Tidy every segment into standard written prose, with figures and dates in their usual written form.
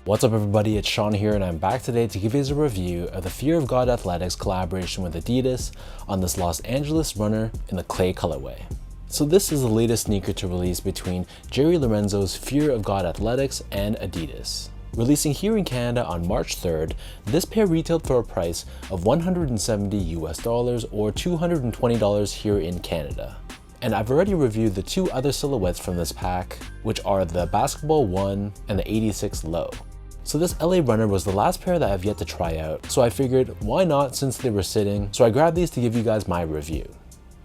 What's up everybody, it's Sean here and I'm back today to give you a review of the Fear of God Athletics collaboration with Adidas on this Los Angeles runner in the clay colorway. So this is the latest sneaker to release between Jerry Lorenzo's Fear of God Athletics and Adidas. Releasing here in Canada on March 3rd, this pair retailed for a price of $170 US or $220 here in Canada. And I've already reviewed the two other silhouettes from this pack, which are the Basketball 1 and the 86 Low. So this LA runner was the last pair that I've yet to try out, so I figured why not since they were sitting, so I grabbed these to give you guys my review.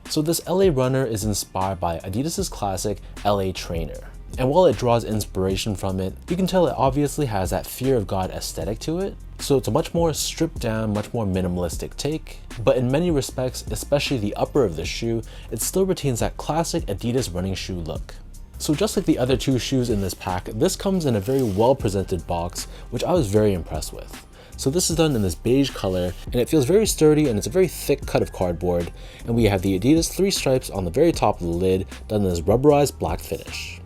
So this LA runner is inspired by Adidas's classic LA Trainer. And while it draws inspiration from it, you can tell it obviously has that Fear of God aesthetic to it. So it's a much more stripped down, much more minimalistic take. But in many respects, especially the upper of the shoe, it still retains that classic Adidas running shoe look. So just like the other two shoes in this pack, this comes in a very well presented box, which I was very impressed with. So this is done in this beige color, and it feels very sturdy and it's a very thick cut of cardboard. And we have the Adidas 3 stripes on the very top of the lid, done in this rubberized black finish.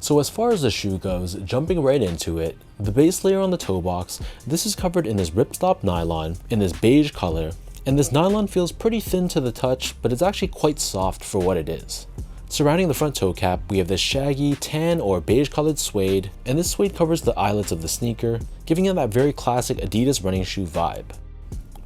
So as far as the shoe goes, jumping right into it, the base layer on the toe box, this is covered in this ripstop nylon in this beige color, and this nylon feels pretty thin to the touch, but it's actually quite soft for what it is. Surrounding the front toe cap, we have this shaggy tan or beige colored suede, and this suede covers the eyelets of the sneaker, giving it that very classic Adidas running shoe vibe.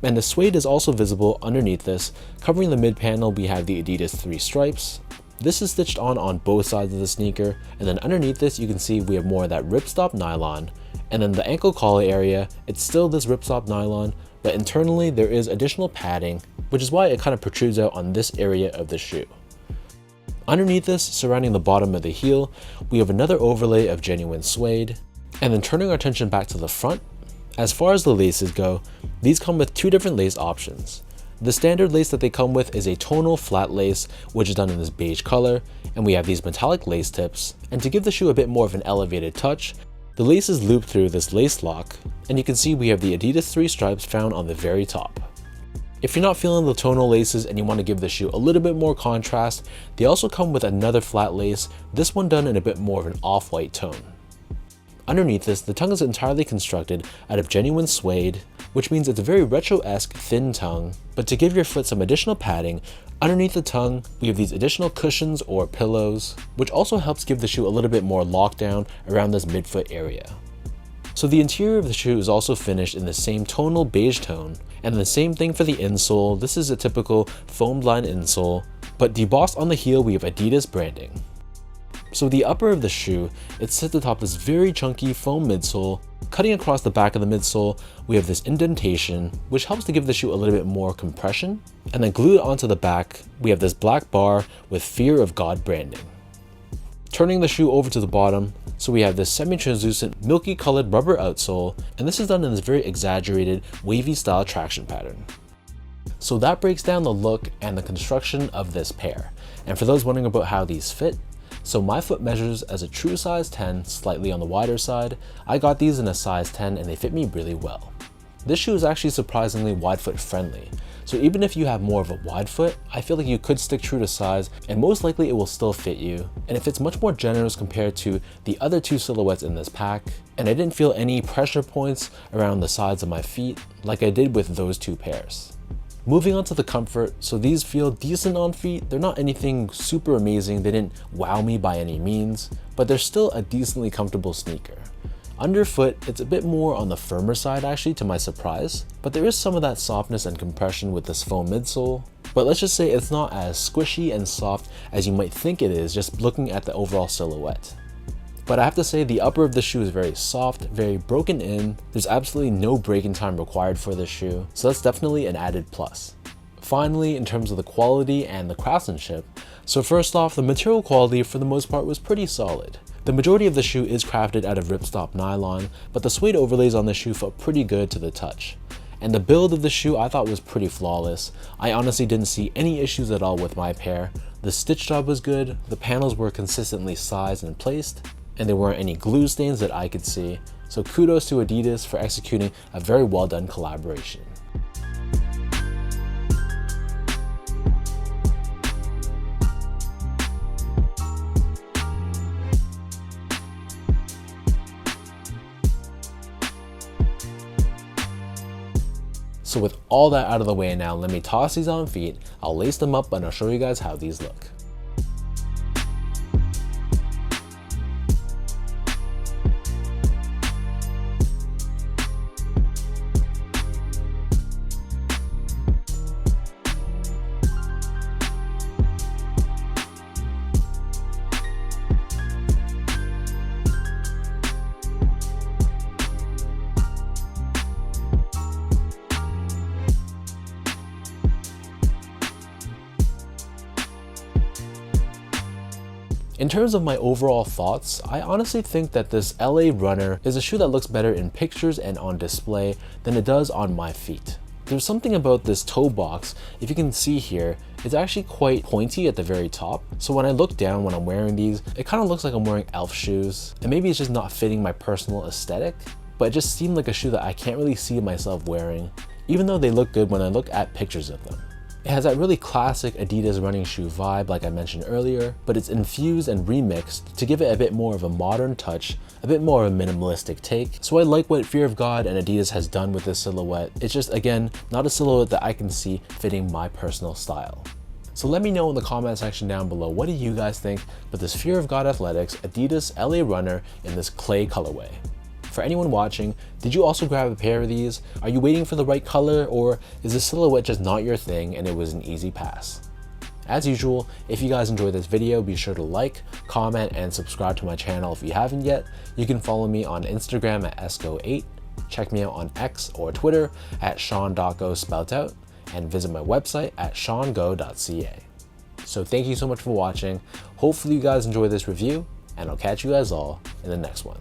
And the suede is also visible underneath this. Covering the mid panel, we have the Adidas 3 stripes. This is stitched on both sides of the sneaker, and then underneath this you can see we have more of that ripstop nylon, and then the ankle collar area, it's still this ripstop nylon, but internally there is additional padding, which is why it kind of protrudes out on this area of the shoe. Underneath this, surrounding the bottom of the heel, we have another overlay of genuine suede. And then turning our attention back to the front, as far as the laces go, these come with two different lace options. The standard lace that they come with is a tonal flat lace, which is done in this beige color, and we have these metallic lace tips. And to give the shoe a bit more of an elevated touch, the lace is looped through this lace lock, and you can see we have the Adidas 3 stripes found on the very top. If you're not feeling the tonal laces and you want to give the shoe a little bit more contrast, they also come with another flat lace, this one done in a bit more of an off-white tone. Underneath this, the tongue is entirely constructed out of genuine suede, which means it's a very retro-esque thin tongue, but to give your foot some additional padding, underneath the tongue, we have these additional cushions or pillows, which also helps give the shoe a little bit more lockdown around this midfoot area. So the interior of the shoe is also finished in the same tonal beige tone, and the same thing for the insole. This is a typical foamed line insole, but debossed on the heel we have Adidas branding. So the upper of the shoe, it sits atop this very chunky foam midsole. Cutting across the back of the midsole, we have this indentation, which helps to give the shoe a little bit more compression. And then glued onto the back, we have this black bar with Fear of God branding. Turning the shoe over to the bottom, so we have this semi-translucent milky colored rubber outsole, and this is done in this very exaggerated wavy style traction pattern. So that breaks down the look and the construction of this pair. And for those wondering about how these fit, so my foot measures as a true size 10, slightly on the wider side. I got these in a size 10 and they fit me really well. This shoe is actually surprisingly wide foot friendly. So even if you have more of a wide foot, I feel like you could stick true to size and most likely it will still fit you. And it fits much more generous compared to the other two silhouettes in this pack. And I didn't feel any pressure points around the sides of my feet like I did with those two pairs. Moving on to the comfort, so these feel decent on feet. They're not anything super amazing, they didn't wow me by any means, but they're still a decently comfortable sneaker. Underfoot, it's a bit more on the firmer side actually to my surprise, but there is some of that softness and compression with this foam midsole. But let's just say it's not as squishy and soft as you might think it is just looking at the overall silhouette. But I have to say the upper of the shoe is very soft, very broken in. There's absolutely no break-in time required for this shoe, so that's definitely an added plus. Finally, in terms of the quality and the craftsmanship, so first off, the material quality for the most part was pretty solid. The majority of the shoe is crafted out of ripstop nylon, but the suede overlays on the shoe felt pretty good to the touch. And the build of the shoe I thought was pretty flawless. I honestly didn't see any issues at all with my pair. The stitch job was good, the panels were consistently sized and placed, and there weren't any glue stains that I could see. So kudos to Adidas for executing a very well done collaboration. So with all that out of the way now, let me toss these on feet, I'll lace them up and I'll show you guys how these look. In terms of my overall thoughts, I honestly think that this LA Runner is a shoe that looks better in pictures and on display than it does on my feet. There's something about this toe box, if you can see here, it's actually quite pointy at the very top. So when I look down when I'm wearing these, it kind of looks like I'm wearing elf shoes. And maybe it's just not fitting my personal aesthetic, but it just seemed like a shoe that I can't really see myself wearing, even though they look good when I look at pictures of them. It has that really classic Adidas running shoe vibe like I mentioned earlier, but it's infused and remixed to give it a bit more of a modern touch, a bit more of a minimalistic take. So I like what Fear of God and Adidas has done with this silhouette. It's just, again, not a silhouette that I can see fitting my personal style. So let me know in the comment section down below, what do you guys think about this Fear of God Athletics Adidas LA Runner in this clay colorway? For anyone watching, did you also grab a pair of these? Are you waiting for the right color, or is the silhouette just not your thing and it was an easy pass? As usual, if you guys enjoyed this video, be sure to like, comment, and subscribe to my channel if you haven't yet. You can follow me on Instagram at esco8, check me out on X or Twitter at sean.go spelt out, and visit my website at seango.ca. So thank you so much for watching. Hopefully you guys enjoyed this review, and I'll catch you guys all in the next one.